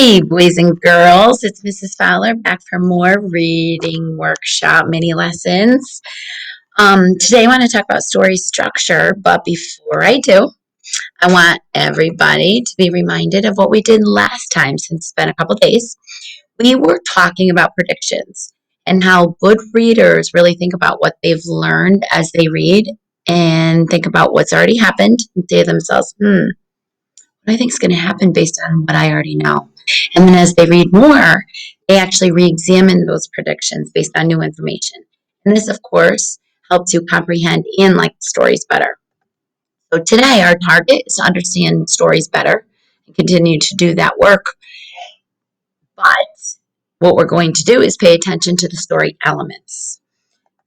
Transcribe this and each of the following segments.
Hey, boys and girls, it's Mrs. Fowler back for more reading workshop mini lessons. Today I want to talk about story structure, but before I do, I want everybody to be reminded of what we did last time since it's been a couple days. We were talking about predictions and how good readers really think about what they've learned as they read and think about what's already happened and say to themselves, what I think is going to happen based on what I already know. And then as they read more, they actually re-examine those predictions based on new information. And this, of course, helps you comprehend and like the stories better. So today, our target is to understand stories better and continue to do that work. But what we're going to do is pay attention to the story elements,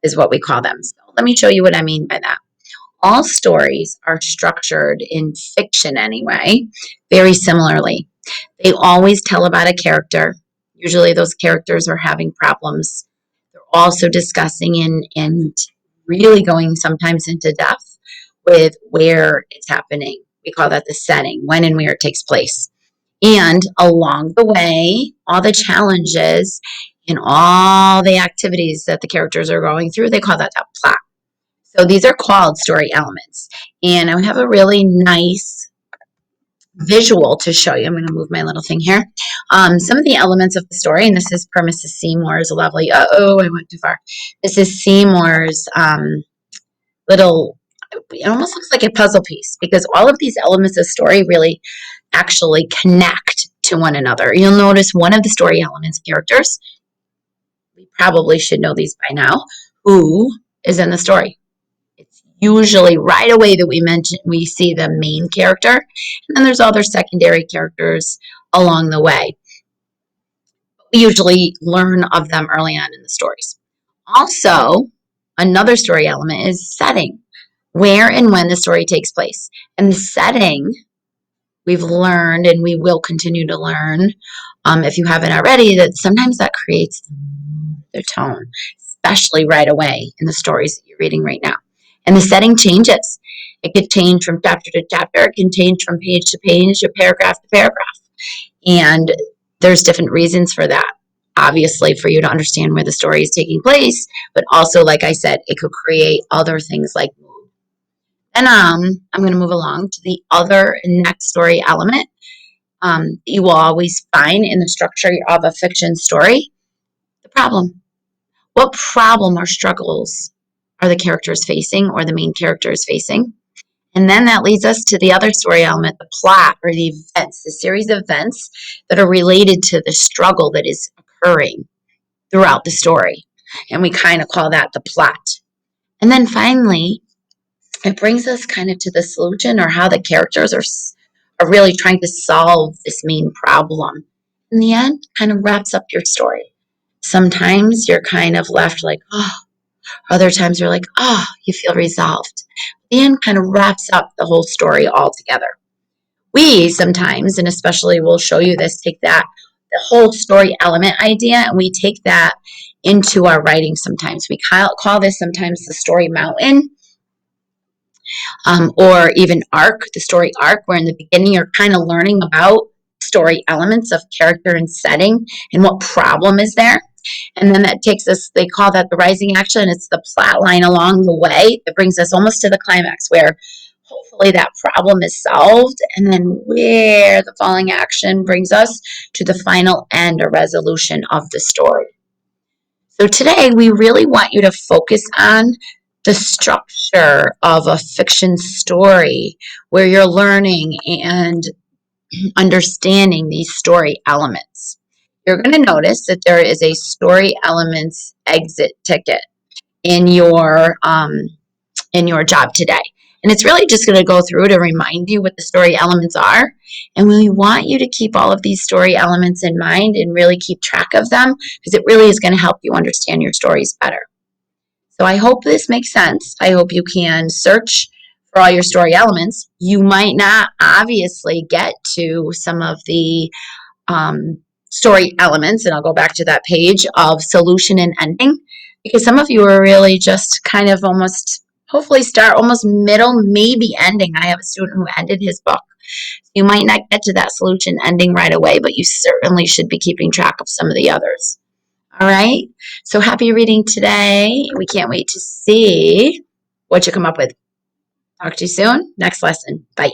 is what we call them. So let me show you what I mean by that. All stories are structured in fiction anyway, very similarly. They always tell about a character. Usually those characters are having problems. They're also discussing and really going sometimes into depth with where it's happening. We call that the setting, when and where it takes place. And along the way, all the challenges and all the activities that the characters are going through, they call that the plot. So these are called story elements. And I have a really nice visual to show you. I'm going to move my little thing here. Some of the elements of the story, and this is per Mrs. Seymour's lovely, I went too far. Mrs. Seymour's little, it almost looks like a puzzle piece because all of these elements of story really actually connect to one another. You'll notice one of the story elements characters, we probably should know these by now, who is in the story. It's usually right away that we see the main character, and then there's other secondary characters along the way. We usually learn of them early on in the stories. Also, another story element is setting, where and when the story takes place. And the setting, we've learned and we will continue to learn, if you haven't already, that sometimes that creates the tone, especially right away in the stories that you're reading right now. And the setting changes. It could change from chapter to chapter. It can change from page to page or paragraph to paragraph. And there's different reasons for that. Obviously, for you to understand where the story is taking place, but also, like I said, it could create other things like mood. And I'm going to move along to the other next story element you will always find in the structure of a fiction story, the problem. What problem or struggles are the characters facing or the main character is facing? And then that leads us to the other story element, the plot or the events, the series of events that are related to the struggle that is occurring throughout the story. And we kind of call that the plot. And then finally, it brings us kind of to the solution or how the characters are really trying to solve this main problem. In the end, kind of wraps up your story. Sometimes you're kind of left like, oh, other times you're like, oh, you feel resolved. The end kind of wraps up the whole story altogether. We sometimes, and especially we'll show you this, take that, the whole story element idea, and we take that into our writing sometimes. We call this sometimes the story mountain, or even arc, the story arc, where in the beginning you're kind of learning about story elements of character and setting and what problem is there. And then that takes us, they call that the rising action. It's the plot line along the way that brings us almost to the climax where hopefully that problem is solved. And then where the falling action brings us to the final end or resolution of the story. So today we really want you to focus on the structure of a fiction story where you're learning and understanding these story elements. You're going to notice that there is a story elements exit ticket in your job today. And it's really just going to go through to remind you what the story elements are. And we want you to keep all of these story elements in mind and really keep track of them because it really is going to help you understand your stories better. So I hope this makes sense. I hope you can search for all your story elements. You might not obviously get to some of the story elements, and I'll go back to that page of solution and ending, because some of you are really just kind of almost, hopefully start almost middle, maybe ending. I have a student who ended his book You might not get to that solution ending right away, but you certainly should be keeping track of some of the others. All right. So happy reading today. We can't wait to see what you come up with. Talk to you soon. Next lesson. Bye.